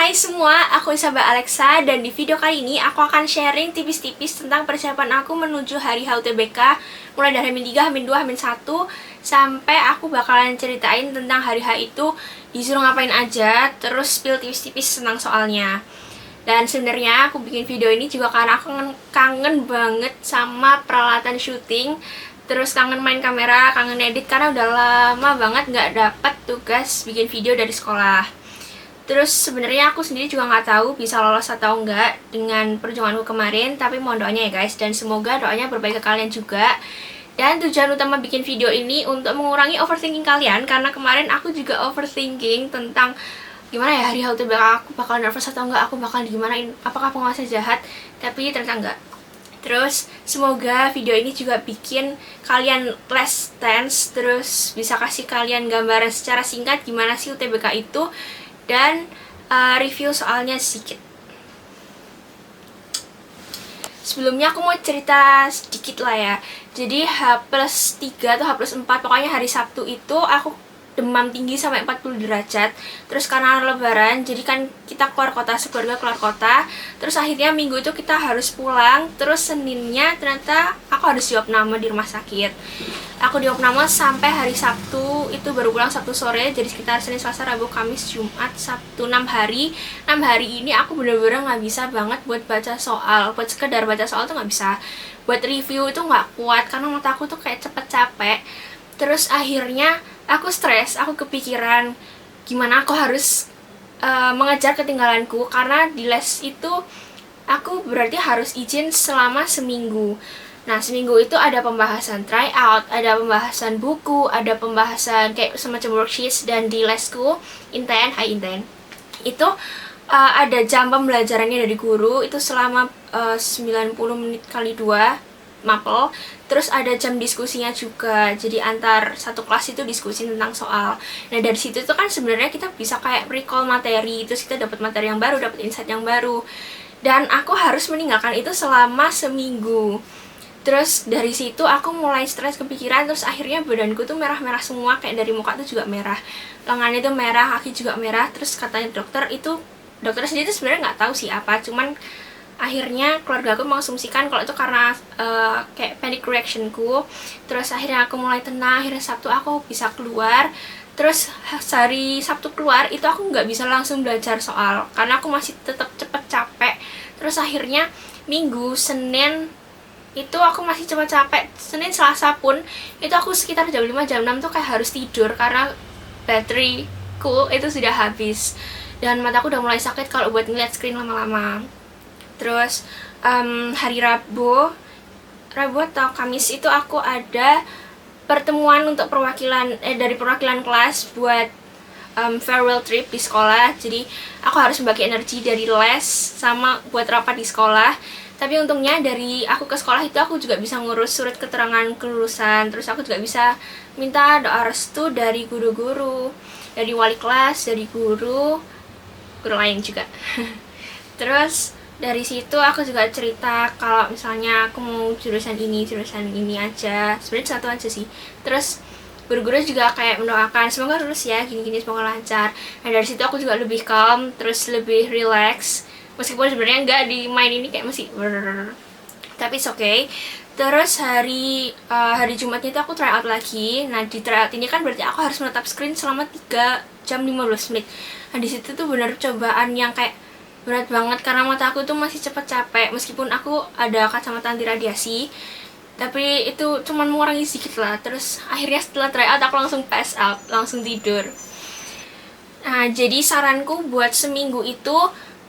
Hai semua, aku Isabel Alexa dan di video kali ini aku akan sharing tipis-tipis tentang persiapan aku menuju hari HUTBK mulai dari H-3, H-2, H-1 sampai aku bakalan ceritain tentang hari H itu disuruh ngapain aja, terus spill tipis-tipis tentang soalnya. Dan sebenarnya aku bikin video ini juga karena aku kangen banget sama peralatan syuting, terus kangen main kamera, kangen edit karena udah lama banget nggak dapet tugas bikin video dari sekolah. Terus sebenarnya aku sendiri juga nggak tahu bisa lolos atau enggak dengan perjuanganku kemarin, tapi mohon doanya ya guys, dan semoga doanya berbaik ke kalian juga. Dan tujuan utama bikin video ini untuk mengurangi overthinking kalian, karena kemarin aku juga overthinking tentang gimana ya hari HUTBK aku bakal nervous atau enggak, aku bakal digimanain, apakah penguasa jahat, tapi ternyata enggak. Terus semoga video ini juga bikin kalian less tense, terus bisa kasih kalian gambaran secara singkat gimana sih UTBK itu, dan review soalnya sedikit. Sebelumnya aku mau cerita sedikit lah ya. Jadi H+3 atau H+4, pokoknya hari Sabtu itu aku demam tinggi sampai 40 derajat. Terus karena lebaran, jadi kan kita keluar kota, sekeluarga keluar kota. Terus akhirnya minggu itu kita harus pulang. Terus Seninnya ternyata aku harus diopname di rumah sakit. Aku diopname sampai hari Sabtu, itu baru pulang Sabtu sore. Jadi sekitar Senin, Selasa, Rabu, Kamis, Jumat, Sabtu, 6 hari. 6 hari ini aku bener-bener gak bisa banget buat baca soal. Buat sekedar baca soal tuh gak bisa. Buat review itu gak kuat, karena mata aku tuh kayak cepet capek. Terus akhirnya aku stres, aku kepikiran gimana aku harus mengejar ketinggalanku, karena di les itu aku berarti harus izin selama seminggu. Nah, seminggu itu ada pembahasan tryout, ada pembahasan buku, ada pembahasan kayak semacam worksheets, dan di lesku high intent itu ada jam pembelajarannya dari guru itu selama 90 menit kali 2 mapel. Terus ada jam diskusinya juga, jadi antar satu kelas itu diskusi tentang soal. Nah, dari situ tuh kan sebenarnya kita bisa kayak recall materi, terus kita dapat materi yang baru, dapat insight yang baru. Dan aku harus meninggalkan itu selama seminggu. Terus dari situ aku mulai stres, kepikiran, terus akhirnya badanku tuh merah-merah semua, kayak dari muka tuh juga merah, lengannya tuh merah, kaki juga merah. Terus katanya dokter sendiri tuh sebenarnya nggak tahu sih apa, cuman akhirnya keluarga aku mengasumsikan kalau itu karena kayak panic reactionku. Terus akhirnya aku mulai tenang, akhirnya Sabtu aku bisa keluar. Terus hari Sabtu keluar itu aku nggak bisa langsung belajar soal karena aku masih tetap cepet capek. Terus akhirnya Minggu, Senin itu aku masih cepet capek. Senin, Selasa pun itu aku sekitar jam 5, jam 6 tuh kayak harus tidur karena bateriku itu sudah habis dan mataku udah mulai sakit kalau buat ngeliat screen lama-lama. Terus hari Rabu atau Kamis itu aku ada pertemuan untuk dari perwakilan kelas buat farewell trip di sekolah. Jadi aku harus membagi energi dari les sama buat rapat di sekolah. Tapi untungnya dari aku ke sekolah itu aku juga bisa ngurus surat keterangan kelulusan. Terus aku juga bisa minta doa restu dari guru-guru, dari wali kelas, dari guru lain juga. Terus dari situ aku juga cerita kalau misalnya aku mau jurusan ini aja, sebenarnya satu aja sih. Terus guru-guru juga kayak mendoakan semoga lulus ya, gini-gini, semoga lancar. Nah, dari situ aku juga lebih calm, terus lebih relax, meskipun sebenarnya enggak di main ini kayak masih tapi it's okay. Terus hari Jumatnya itu aku try out lagi. Nah, di try out ini kan berarti aku harus menatap screen selama 3 jam 15 menit. Nah, di situ tuh bener cobaan yang kayak berat banget karena mata aku tuh masih cepet capek, meskipun aku ada kacamata anti radiasi, tapi itu cuman mengurangi sedikit lah. Terus akhirnya setelah tryout aku langsung pass out, langsung tidur. Nah, jadi saranku buat seminggu itu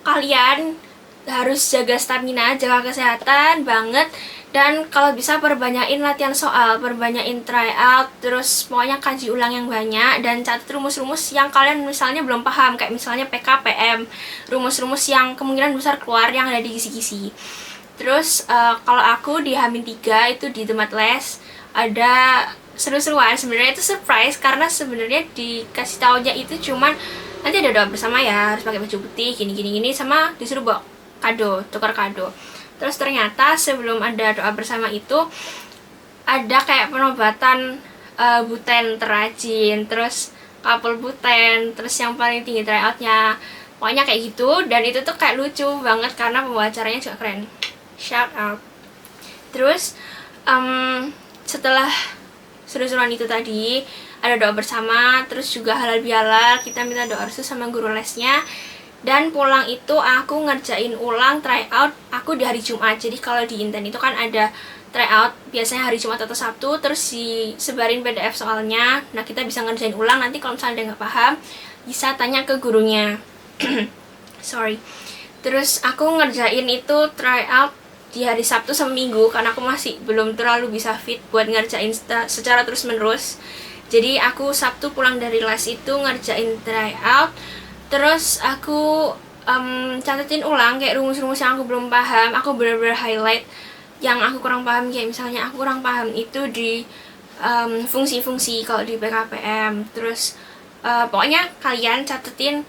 kalian harus jaga stamina, jaga kesehatan banget, dan kalau bisa perbanyakin latihan soal, perbanyakin tryout, terus pokoknya kaji ulang yang banyak, dan catat rumus-rumus yang kalian misalnya belum paham, kayak misalnya PK, PM, rumus-rumus yang kemungkinan besar keluar yang ada di kisi-kisi. Terus kalau aku di H-3 itu di tempat les ada seru-seruan. Sebenarnya itu surprise karena sebenarnya dikasih taunya itu cuman nanti ada doa bersama ya, harus pakai baju putih, gini, sama disuruh bawa kado, tukar kado. Terus ternyata sebelum ada doa bersama itu ada kayak penobatan buten terrajin, terus couple buten, terus yang paling tinggi tryoutnya, Pokoknya kayak gitu, dan itu tuh kayak lucu banget karena pembawa acaranya juga keren. Shout out. Terus setelah seru-seruan itu tadi ada doa bersama, terus juga halal bihalal, kita minta doa restu sama guru lesnya. Dan pulang itu aku ngerjain ulang tryout aku di hari Jumat. Jadi kalau di Inten itu kan ada tryout biasanya hari Jumat atau Sabtu, terus disebarin PDF soalnya. Nah kita bisa ngerjain ulang, nanti kalau misalnya ada nggak paham bisa tanya ke gurunya. Sorry. Terus aku ngerjain itu tryout di hari Sabtu sama Minggu karena aku masih belum terlalu bisa fit buat ngerjain secara terus menerus. Jadi aku Sabtu pulang dari les itu ngerjain tryout, terus aku catetin ulang kayak rumus-rumus yang aku belum paham. Aku bener-bener highlight yang aku kurang paham, kayak misalnya aku kurang paham itu di fungsi-fungsi kalau di PKPM. Terus pokoknya kalian catetin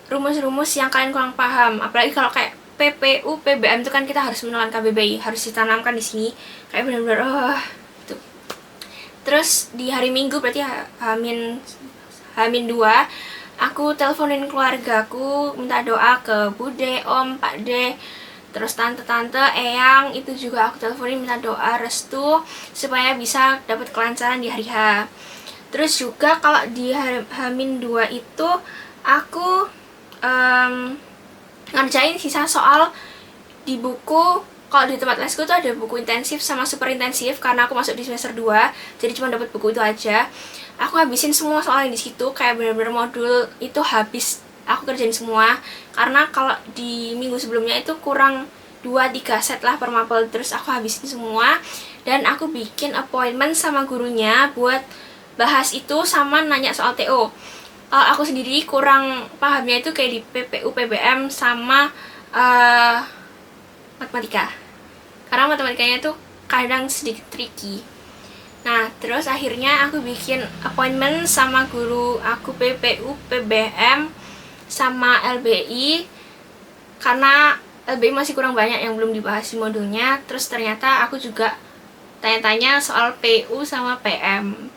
rumus-rumus yang kalian kurang paham, apalagi kalau kayak PPU, PBM itu kan kita harus menelan KBBI, harus ditanamkan di sini kayak benar-benar gitu. Terus di hari Minggu berarti Hamin 2, aku teleponin keluargaku minta doa ke Bude, Om, Pak D, terus tante-tante, eyang itu juga aku teleponin minta doa restu supaya bisa dapat kelancaran di hari H. Terus juga kalau di Hamin 2 itu aku ngerjain sisa soal di buku. Kalau di tempat lesku tuh ada buku intensif sama super intensif, karena aku masuk di semester 2 jadi cuma dapat buku itu aja. Aku habisin semua soal yang di situ, kayak bener-bener modul itu habis aku kerjain semua, karena kalau di minggu sebelumnya itu kurang 2-3 set lah per mapel. Terus aku habisin semua dan aku bikin appointment sama gurunya buat bahas itu sama nanya soal TO. Aku sendiri kurang pahamnya itu kayak di PPU, PBM sama matematika, karena matematikanya tuh kadang sedikit tricky. Nah terus akhirnya aku bikin appointment sama guru aku PPU, PBM sama LBI, karena LBI masih kurang banyak yang belum dibahas di modulnya. Terus ternyata aku juga tanya-tanya soal PU sama PM.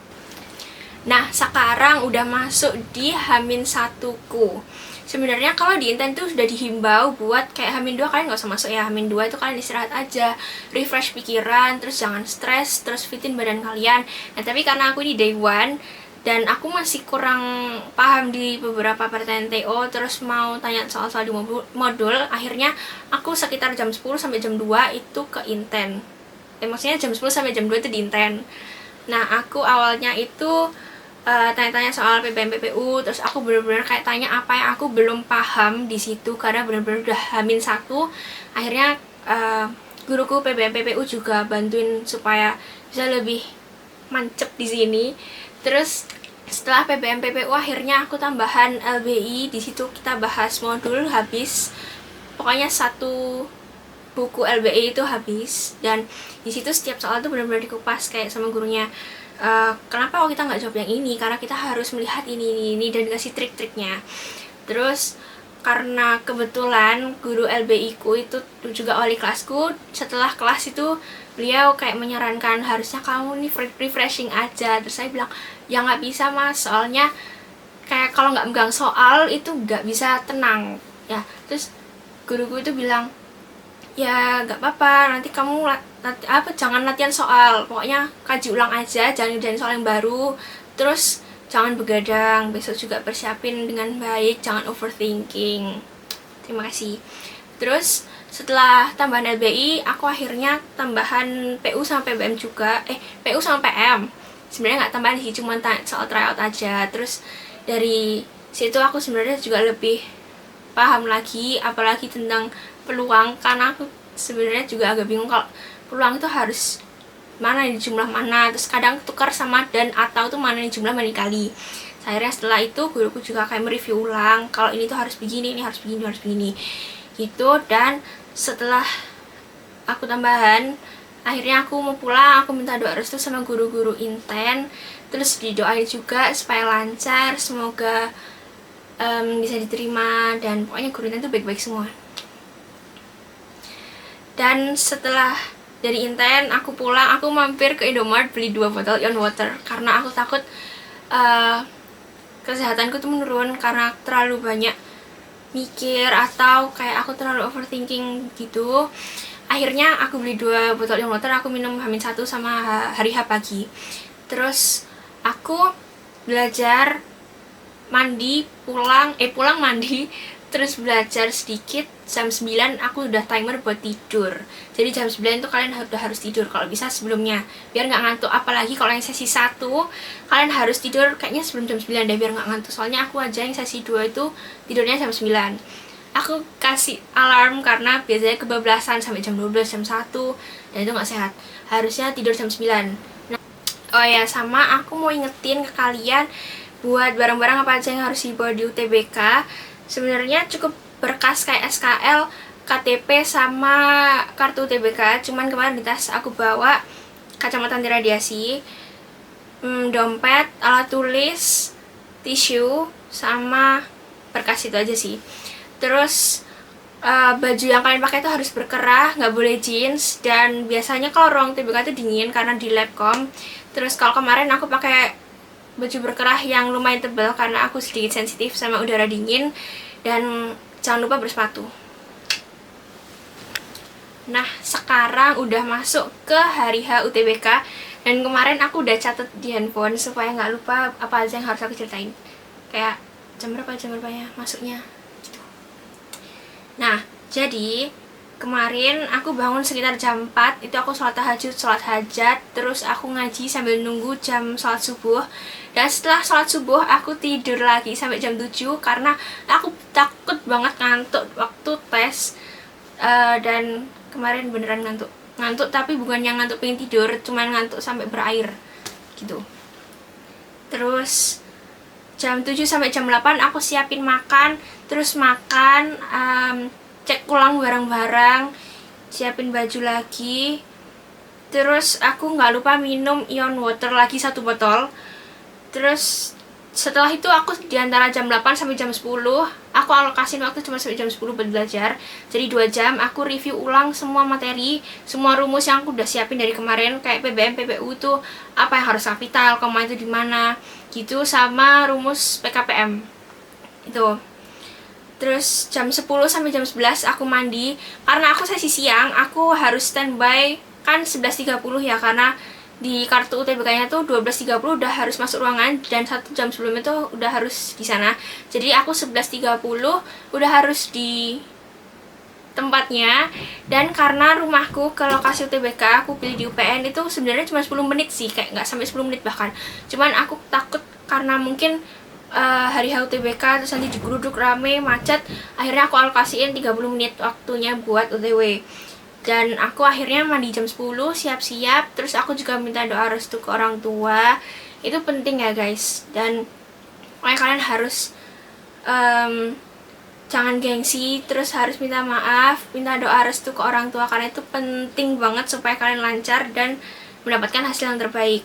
Nah sekarang udah masuk di Hamin 1ku. Sebenarnya kalau di Inten tuh sudah dihimbau buat kayak Hamin 2 kalian gak usah masuk ya. Hamin 2 itu kalian istirahat aja, refresh pikiran, terus jangan stres, terus fitin badan kalian. Nah tapi karena aku di day 1 dan aku masih kurang paham di beberapa pertanyaan TO, terus mau tanya soal-soal di modul, akhirnya aku sekitar jam 10 sampai jam 2 itu ke Inten. Maksudnya jam 10 sampai jam 2 itu di Inten. Nah aku awalnya itu tanya-tanya soal PBM, PPU, terus aku bener-bener kayak tanya apa yang aku belum paham di situ, karena bener-bener udah Hamin 1. Akhirnya guruku PBM, PPU juga bantuin supaya bisa lebih mancep di sini. Terus setelah PBM, PPU akhirnya aku tambahan LBI. Di situ kita bahas modul habis, pokoknya satu buku LBI itu habis, dan di situ setiap soal tuh benar-benar dikupas kayak sama gurunya. Kenapa kok kita nggak jawab yang ini, karena kita harus melihat ini dan dikasih trik-triknya. Terus karena kebetulan guru LBI ku itu juga wali kelasku, setelah kelas itu beliau kayak menyarankan harusnya kamu nih refreshing aja. Terus saya bilang ya nggak bisa mas, soalnya kayak kalau nggak megang soal itu nggak bisa tenang ya. Terus guruku itu bilang ya nggak apa-apa, nanti kamu jangan latihan soal, pokoknya kaji ulang aja, jangan ngerjain soal yang baru. Terus jangan begadang, besok juga persiapin dengan baik, jangan overthinking. Terima kasih. Terus setelah tambahan LBI, aku akhirnya tambahan PU sama PBM juga, PU sama PM. Sebenarnya nggak tambahan sih, cuma soal tryout aja. Terus dari situ aku sebenarnya juga lebih paham lagi, apalagi tentang peluang, karena aku sebenarnya juga agak bingung kalau peluang itu harus mana di jumlah mana, terus kadang tukar sama dan atau tuh mana di jumlah mana dikali. Akhirnya setelah itu guruku juga kayak mereview ulang kalau ini tuh harus begini, ini harus begini, harus begini gitu. Dan setelah aku tambahan, akhirnya aku mau pulang, aku minta doa restu sama guru-guru Inten, terus didoain juga supaya lancar, semoga bisa diterima, dan pokoknya guru Inten tuh baik-baik semua. Dan setelah dari Inten aku pulang, aku mampir ke Indomaret beli 2 botol Ion Water karena aku takut kesehatanku tuh menurun karena terlalu banyak mikir atau kayak aku terlalu overthinking gitu, akhirnya aku beli 2 botol yang water, aku minum H-1 sama hari H pagi. Terus aku belajar mandi, pulang mandi, terus belajar sedikit. Jam 9 aku udah timer buat tidur. Jadi jam 9 itu kalian udah harus tidur kalau bisa sebelumnya, biar nggak ngantuk. Apalagi kalau yang sesi 1 kalian harus tidur kayaknya sebelum jam 9 deh, biar nggak ngantuk. Soalnya aku aja yang sesi 2 itu tidurnya jam 9. Aku kasih alarm karena biasanya kebablasan sampai jam 12, jam 1, dan itu nggak sehat. Harusnya tidur jam 9. Nah, oh ya, sama aku mau ingetin ke kalian buat barang-barang apa aja yang harus dibawa di UTBK. Sebenarnya cukup berkas kayak SKL, KTP, sama kartu UTBK. Cuman kemarin di tas aku bawa kacamata anti radiasi, dompet, alat tulis, tisu, sama berkas itu aja sih. Terus baju yang kalian pakai itu harus berkerah, nggak boleh jeans. Dan biasanya kalau ruang UTBK itu dingin karena di labcom. Terus kalau kemarin aku pakai baju berkerah yang lumayan tebal karena aku sedikit sensitif sama udara dingin. Dan jangan lupa bersepatu. Nah, sekarang udah masuk ke hari H UTBK, dan kemarin aku udah catat di handphone supaya nggak lupa apa aja yang harus aku ceritain. Kayak jam berapa ya masuknya gitu. Nah, jadi kemarin aku bangun sekitar jam 4, itu aku sholat tahajud, sholat hajat, terus aku ngaji sambil nunggu jam sholat subuh. Dan setelah sholat subuh aku tidur lagi sampai jam 7 karena aku takut banget ngantuk waktu tes. Dan kemarin beneran ngantuk, tapi bukan yang ngantuk pengen tidur, cuman ngantuk sampai berair gitu. Terus jam 7 sampai jam 8 aku siapin makan, terus makan, cek ulang barang-barang, siapin baju lagi. Terus aku nggak lupa minum ion water lagi 1 botol. Terus setelah itu aku di antara jam 8 sampai jam 10 aku alokasin waktu cuma sampai jam 10 buat belajar. Jadi 2 jam aku review ulang semua materi, semua rumus yang aku udah siapin dari kemarin, kayak PBM, PPU tuh apa yang harus kapital, koma itu di mana gitu, sama rumus PKPM itu. Terus jam 10 sampai jam 11 aku mandi. Karena aku sesi siang, aku harus standby kan 11.30 ya, karena di kartu UTBK-nya tuh 12.30 udah harus masuk ruangan, dan 1 jam sebelumnya tuh udah harus di sana. Jadi aku 11.30 udah harus di tempatnya. Dan karena rumahku ke lokasi UTBK aku pilih di UPN, itu sebenarnya cuma 10 menit sih, kayak nggak sampai 10 menit bahkan. Cuman aku takut karena mungkin hari H UTBK terus nanti digeruduk rame macet, akhirnya aku alokasiin 30 menit waktunya buat OTW. Dan aku akhirnya mandi jam 10, siap-siap. Terus aku juga minta doa restu ke orang tua. Itu penting ya guys. Dan makanya kalian harus jangan gengsi, terus harus minta maaf, minta doa restu ke orang tua, karena itu penting banget supaya kalian lancar dan mendapatkan hasil yang terbaik.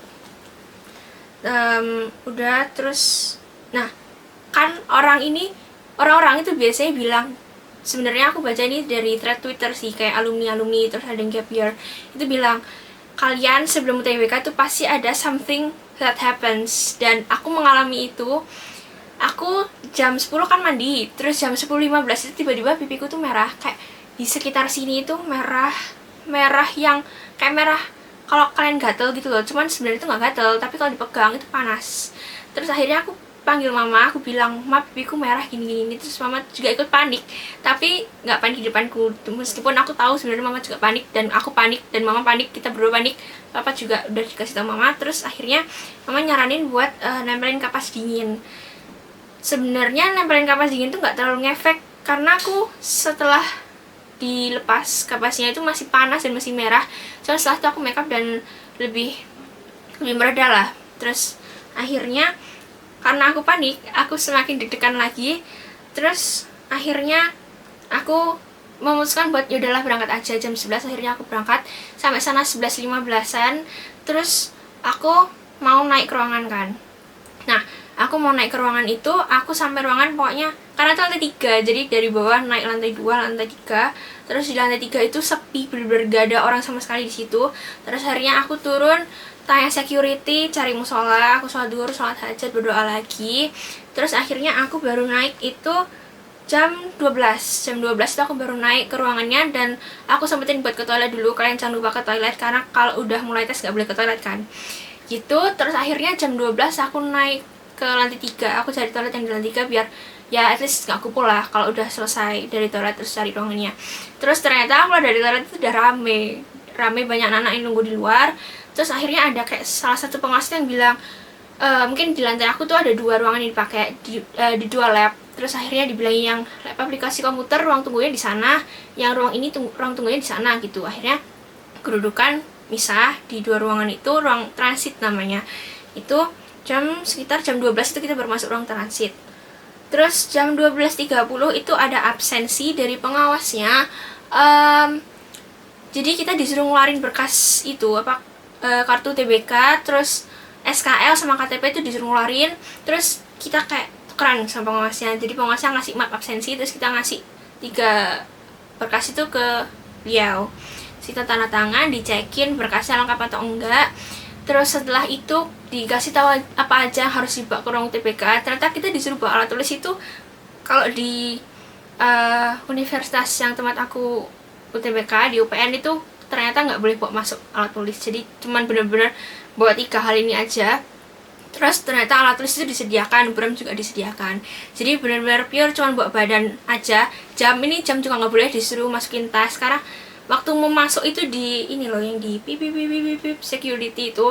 Udah, terus nah kan orang-orang itu biasanya bilang, sebenarnya aku baca ini dari thread Twitter sih, kayak alumni terus ada yang gap year, itu bilang kalian sebelum UTBK itu pasti ada something that happens. Dan aku mengalami itu. Aku jam 10 kan mandi, terus jam 10.15 itu tiba-tiba pipiku tuh merah, kayak di sekitar sini itu merah yang kayak merah kalau kalian gatel gitu loh. Cuman sebenarnya itu nggak gatel, tapi kalau dipegang itu panas. Terus akhirnya aku panggil mama, aku bilang, "Ma, pipiku merah gini-gini." Terus mama juga ikut panik, tapi nggak panik di depanku. Meskipun aku tahu sebenarnya mama juga panik, dan aku panik, dan mama panik, kita berdua panik. Papa juga udah dikasih tahu mama. Terus akhirnya mama nyaranin buat nempelin kapas dingin. Sebenarnya nempelin kapas dingin tuh nggak terlalu ngefek, karena aku setelah dilepas kapasnya itu masih panas dan masih merah. Soalnya setelah itu aku makeup dan lebih mereda lah. Terus akhirnya karena aku panik, aku semakin deg-degan lagi. Terus akhirnya aku memutuskan buat yaudahlah berangkat aja jam 11. Akhirnya aku berangkat sampai sana 11.15an. Terus aku mau naik ke ruangan kan. Nah, aku mau naik ke ruangan itu, aku sampai ruangan pokoknya karena itu lantai 3, jadi dari bawah naik lantai 2, lantai 3. Terus di lantai 3 itu sepi, bener-bener gak ada orang sama sekali di situ. Terus akhirnya aku turun, tanya security, cari musola, aku sholat duhur, sholat hajat, berdoa lagi. Terus akhirnya aku baru naik itu jam 12 itu aku baru naik ke ruangannya, dan aku sempetin buat ke toilet dulu. Kalian jangan lupa ke toilet, karena kalau udah mulai tes nggak boleh ke toilet kan gitu. Terus akhirnya jam 12 aku naik ke lantai 3. Aku cari toilet yang di lantai 3 biar ya at least nggak kumpul lah kalau udah selesai dari toilet terus cari ruangannya. Terus ternyata aku dari toilet itu udah rame banyak anak yang nunggu di luar. Terus akhirnya ada kayak salah satu pengawas yang bilang, mungkin di lantai aku tuh ada 2 ruangan yang dipakai di 2 lab. Terus akhirnya dibilangin yang lab aplikasi komputer ruang tunggunya di sana, yang ruang ini ruang tunggunya di sana gitu. Akhirnya kedudukan misah di 2 ruangan itu, ruang transit namanya. Itu sekitar jam 12 itu kita baru masuk ruang transit. Terus jam 12.30 itu ada absensi dari pengawasnya. Jadi kita disuruh ngeluarin berkas itu kartu TBK, terus SKL sama KTP itu disuruh ngeluarin. Terus kita kayak tukeran sama pengawasnya. Jadi pengawasnya ngasih map absensi, terus kita ngasih 3 berkas itu ke beliau. Kita tanda tangan, dicekin berkasnya lengkap atau enggak. Terus setelah itu dikasih tahu apa aja yang harus dibawa ke ruang TBK. Ternyata kita disuruh bawa alat tulis itu. Kalau di universitas yang tempat aku UTBK di UPN itu ternyata nggak boleh bawa masuk alat tulis. Jadi cuman bener-bener bawa 3 hal ini aja. Terus ternyata alat tulis itu disediakan, buram juga disediakan. Jadi benar-benar pure cuman bawa badan aja. Jam juga nggak boleh disuruh masukin tas, karena waktu mau masuk itu di ini loh, yang di pip security itu.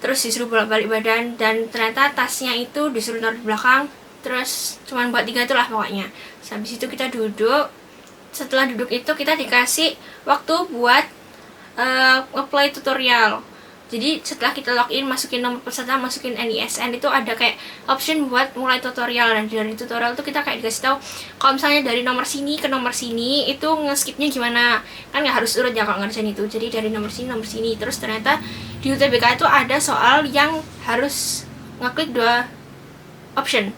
Terus disuruh bolak-balik badan, dan ternyata tasnya itu disuruh taruh di belakang. Terus cuman buat 3 itulah pokoknya. Habis itu kita duduk. Setelah duduk itu kita dikasih waktu buat apply tutorial. Jadi setelah kita login, masukin nomor peserta, masukin NISN, itu ada kayak option buat mulai tutorial. Dan dari tutorial itu kita kayak dikasih tahu kalau misalnya dari nomor sini ke nomor sini itu nge-skipnya gimana. Kan nggak harus urut ya kalau ngerjain itu. Jadi dari nomor sini. Terus ternyata di UTBK itu ada soal yang harus ngeklik 2 option.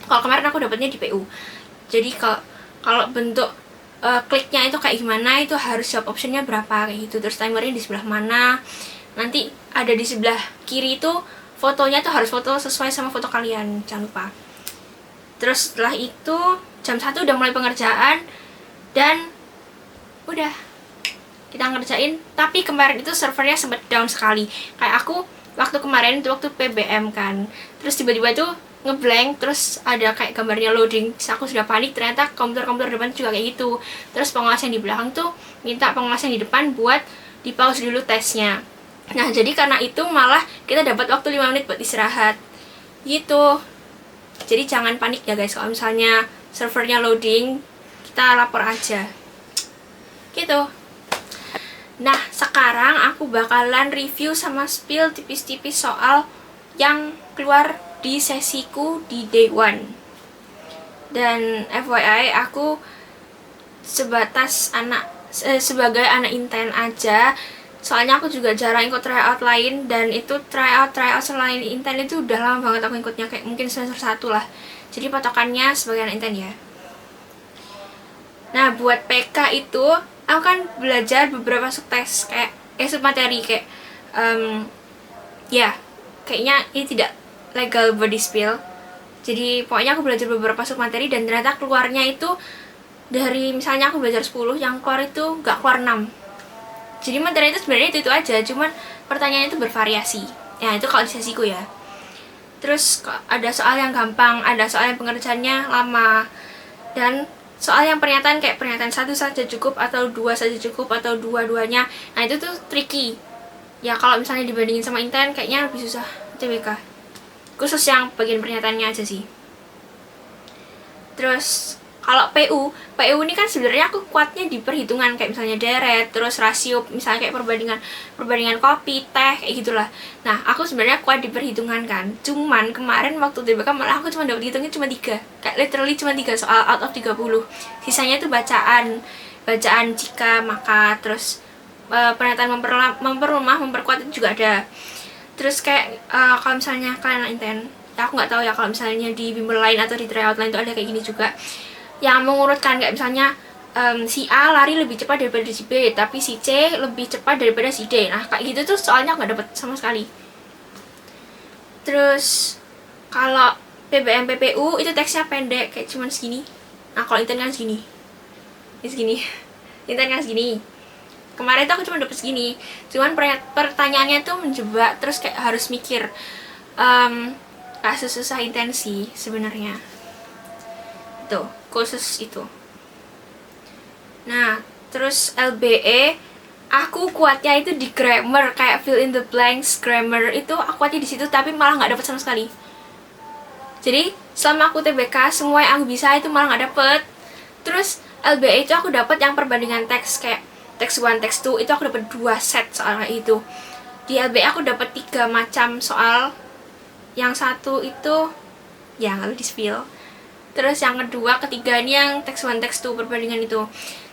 Kalau kemarin aku dapetnya di PU. Jadi kalau bentuk kliknya itu kayak gimana, itu harus jawab optionnya berapa kayak gitu. Terus timernya di sebelah mana. Nanti ada di sebelah kiri itu fotonya tuh harus foto sesuai sama foto kalian, jangan lupa. Terus setelah itu jam 1 udah mulai pengerjaan, dan udah kita ngerjain. Tapi kemarin itu servernya sempat down sekali. Kayak aku waktu kemarin itu waktu PBM kan, terus tiba-tiba tuh ngeblank, terus ada kayak gambarnya loading. Terus aku sudah panik, ternyata komputer depan juga kayak gitu. Terus pengawas yang di belakang tuh minta pengawas yang di depan buat di pause dulu tesnya. Nah, jadi karena itu malah kita dapat waktu 5 menit buat istirahat gitu. Jadi jangan panik ya guys, kalau misalnya servernya loading, kita lapor aja gitu. Nah, sekarang aku bakalan review sama spill tipis-tipis soal yang keluar di sesiku di day 1. Dan FYI, aku sebagai anak inten aja. Soalnya aku juga jarang ikut tryout lain, dan itu tryout selain inten itu udah lama banget aku ikutnya, kayak mungkin semester 1 lah. Jadi patokannya sebagai anak inten ya. Nah, buat PK itu aku kan belajar beberapa subtes kayak submateri kayak ya kayaknya ini tidak legal body spill. Jadi pokoknya aku belajar beberapa submateri, dan ternyata keluarnya itu dari misalnya aku belajar 10, yang keluar itu nggak keluar 6. Jadi materi itu sebenarnya itu aja, cuman pertanyaannya itu bervariasi. Ya, itu kalau di sesiku ya. Terus ada soal yang gampang, ada soal yang pengerjaannya lama, dan soal yang pernyataan kayak pernyataan 1 saja cukup, atau 2 saja cukup, atau dua-duanya. Nah, itu tuh tricky. Ya, kalau misalnya dibandingin sama inten kayaknya lebih susah TBK. Khusus yang bagian pernyataannya aja sih. Terus kalau PU ini kan sebenarnya aku kuatnya di perhitungan, kayak misalnya deret, terus rasio, misalnya kayak perbandingan kopi, teh, kayak gitulah. Nah, aku sebenarnya kuat di perhitungan kan. Cuman kemarin waktu TBK malah aku cuma dapat hitungnya cuma 3. Kayak literally cuma 3 soal out of 30. Sisanya tuh bacaan jika, maka, terus pernyataan memperkuat itu juga ada. Terus kayak kalau misalnya kalian inten, ya aku nggak tahu ya kalau misalnya di bimbel lain atau di tryout lain itu ada kayak gini juga, yang mengurutkan kayak misalnya si A lari lebih cepat daripada si B, tapi si C lebih cepat daripada si D. Nah, kayak gitu tuh soalnya nggak dapet sama sekali. Terus kalau PBM PPU itu teksnya pendek, kayak cuman segini. Nah kalau intern kan segini, ini segini. Intern kan segini. Kemarin tuh aku cuma dapet segini, cuman pertanyaannya tuh menjebak, terus kayak harus mikir. Gak sesusah intensi sebenarnya tuh khusus itu. Nah terus LBE aku kuatnya itu di grammar, kayak fill in the blanks grammar itu aku kuatnya di situ, tapi malah nggak dapet sama sekali. Jadi selama aku TBK semua yang aku bisa itu malah nggak dapet. Terus LBE itu aku dapet yang perbandingan teks, kayak teks 1, teks 2 itu aku dapet 2 set soal kayak itu. Di LBE aku dapet 3 macam soal. Yang satu itu ya nggak di spill. Terus yang kedua, ketiga ini yang teks 1, teks 2 perbandingan itu.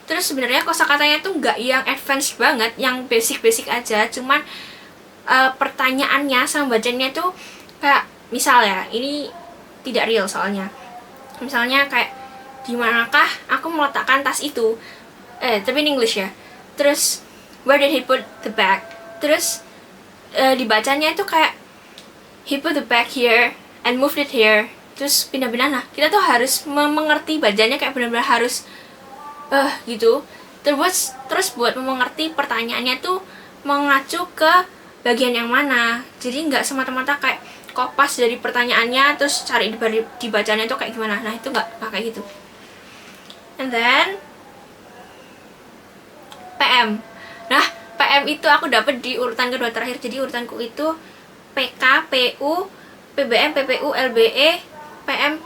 Terus sebenarnya kosakatanya tuh nggak yang advance banget, yang basic-basic aja. Cuman pertanyaannya sama bacanya tuh kayak misal ya, ini tidak real soalnya. Misalnya kayak di manakah aku meletakkan tas itu? Tapi in English ya. Terus where did he put the bag? Terus dibacanya itu kayak he put the bag here and moved it here. Terus pindah-pindah. Nah, kita tuh harus mengerti bacanya, kayak benar-benar harus gitu. Terus buat mengerti pertanyaannya tuh mengacu ke bagian yang mana. Jadi nggak semata-mata kayak kopas dari pertanyaannya terus cari di bacanya tuh kayak gimana. Nah, itu nggak kayak gitu. And then PM. Nah, PM itu aku dapet di urutan kedua terakhir. Jadi urutanku itu PK, PU, PBM, PPU, LBE, PM,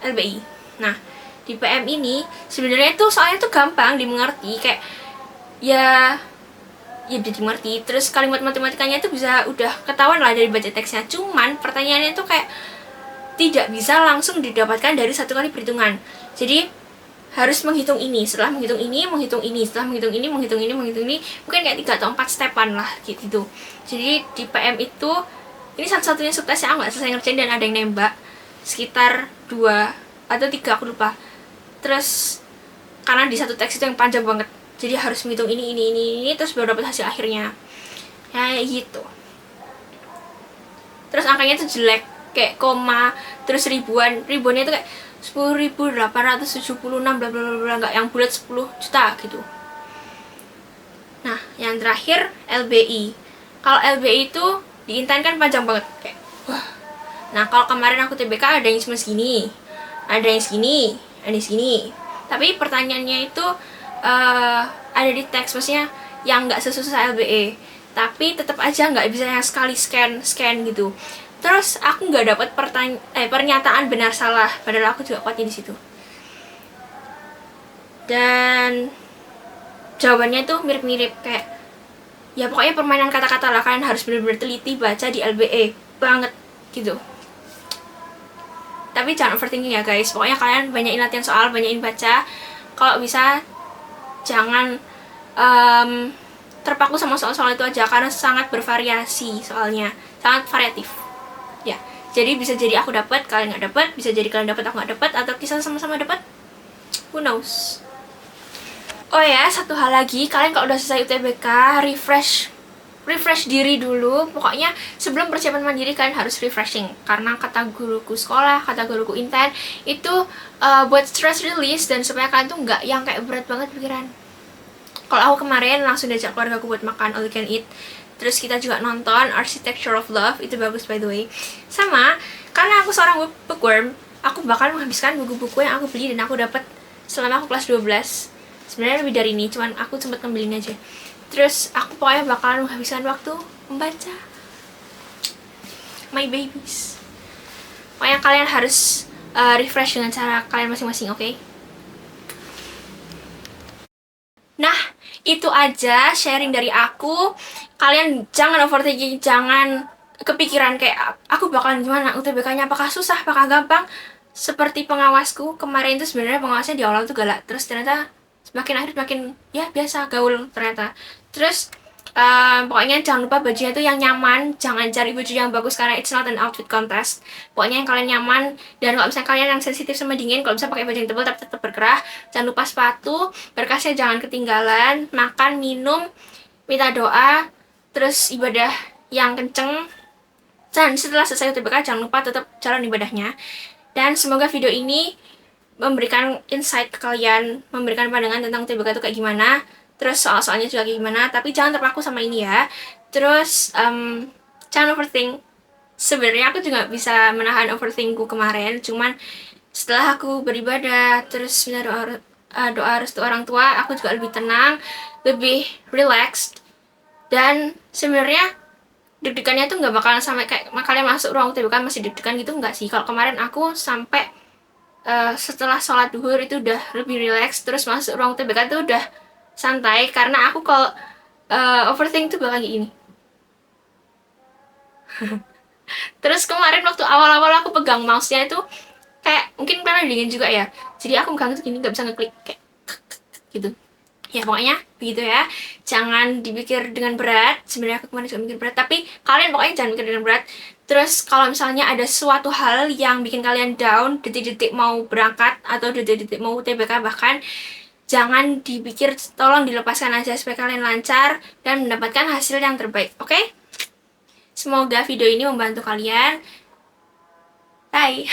LBI. Nah, di PM ini sebenarnya tuh soalnya tuh gampang dimengerti, kayak ya bisa dimengerti. Terus kalimat matematikanya tuh bisa udah ketahuan lah dari baca teksnya. Cuman pertanyaannya tuh kayak tidak bisa langsung didapatkan dari satu kali perhitungan. Jadi harus menghitung ini, setelah menghitung ini, menghitung ini, setelah menghitung ini, menghitung ini, menghitung ini, mungkin kayak 3 atau 4 stepan lah gitu. Jadi di PM itu ini satu-satunya subtes yang aku gak selesai ngerjain dan ada yang nembak sekitar 2 atau 3 aku lupa. Terus karena di satu teks itu yang panjang banget, jadi harus menghitung ini, terus baru dapat hasil akhirnya. Ya gitu. Terus angkanya tuh jelek, kayak koma, terus ribuannya tuh kayak 10.876 bla bla bla bla, nggak yang bulat 10 juta gitu. Nah, yang terakhir LBI. Kalau LBI itu di Intan kan panjang banget, kayak wah. Nah, kalau kemarin aku TBK ada yang cuma segini, ada yang segini, ada yang segini. Tapi pertanyaannya itu ada di teks, maksudnya yang nggak sesusah LBE. Tapi tetap aja nggak bisa yang sekali scan gitu. Terus aku nggak dapat pernyataan benar salah, padahal aku juga kuatnya di situ. Dan jawabannya tuh mirip-mirip, kayak ya pokoknya permainan kata-kata lah. Kalian harus benar-benar teliti baca di LBE banget gitu. Tapi jangan overthinking ya guys. Pokoknya kalian banyakin latihan soal, banyakin baca. Kalau bisa jangan terpaku sama soal-soal itu aja, karena sangat bervariasi soalnya, sangat variatif. Ya, jadi bisa jadi aku dapat, kalian nggak dapat, bisa jadi kalian dapat, aku nggak dapat, atau kita sama-sama dapat. Who knows? Oh ya, satu hal lagi, kalian kalau udah selesai UTBK, refresh diri dulu. Pokoknya sebelum persiapan mandiri kalian harus refreshing, karena kata guruku sekolah, kata guruku Intan itu buat stress release dan supaya kalian tuh nggak yang kayak berat banget pikiran. Kalau aku kemarin langsung diajak keluargaku buat makan all you can eat. Terus kita juga nonton Architecture of Love, itu bagus by the way. Sama, karena aku seorang bookworm, aku bakal menghabiskan buku-buku yang aku beli dan aku dapat selama aku kelas 12. Sebenarnya lebih dari ini, cuman aku sempat ngambilin aja. Terus aku pokoknya bakalan menghabiskan waktu membaca my babies. Pokoknya kalian harus refresh dengan cara kalian masing-masing, oke? Nah, itu aja sharing dari aku. Kalian jangan overthinking, jangan kepikiran kayak aku bakalan gimana, UTBK-nya apakah susah, apakah gampang. Seperti pengawasku kemarin itu, sebenarnya pengawasnya di awal tuh galak, terus ternyata semakin akhir semakin ya biasa, gaul ternyata. Terus pokoknya jangan lupa bajunya tuh yang nyaman, jangan cari baju yang bagus karena it's not an outfit contest. Pokoknya yang kalian nyaman, dan kalau misalnya kalian yang sensitif sama dingin, kalau bisa pakai baju yang tebal tapi tetap berkerah. Jangan lupa sepatu, berkasnya jangan ketinggalan, makan, minum, minta doa, terus ibadah yang kenceng. Dan setelah selesai UTBK jangan lupa tetap jalan ibadahnya. Dan semoga video ini memberikan insight ke kalian, memberikan pandangan tentang UTBK itu kayak gimana, terus soal-soalnya juga kayak gimana, tapi jangan terpaku sama ini ya. Terus jangan overthink. Sebenarnya aku juga bisa menahan overthinkku kemarin, cuman setelah aku beribadah terus minta doa restu orang tua, aku juga lebih tenang, lebih relaxed, dan sebenarnya deg-degannya tuh nggak bakalan sampai kayak kalian masuk ruang UTBK masih deg-degan gitu, nggak sih. Kalau kemarin aku sampai setelah sholat duhur itu udah lebih relax, terus masuk ruang UTBK tuh udah santai, karena aku kalau overthink tuh bakal kayak gini. Terus kemarin waktu awal-awal aku pegang mouse-nya itu kayak mungkin karena dingin juga ya, jadi aku pegang itu gini nggak bisa ngeklik kayak gitu. Ya pokoknya begitu ya, jangan dipikir dengan berat. Sebenarnya aku kemarin juga mikir berat, tapi kalian pokoknya jangan mikir dengan berat. Terus kalau misalnya ada suatu hal yang bikin kalian down detik-detik mau berangkat atau detik-detik mau UTBK bahkan, jangan dipikir, tolong dilepaskan aja supaya kalian lancar dan mendapatkan hasil yang terbaik, oke? Semoga video ini membantu kalian. Bye.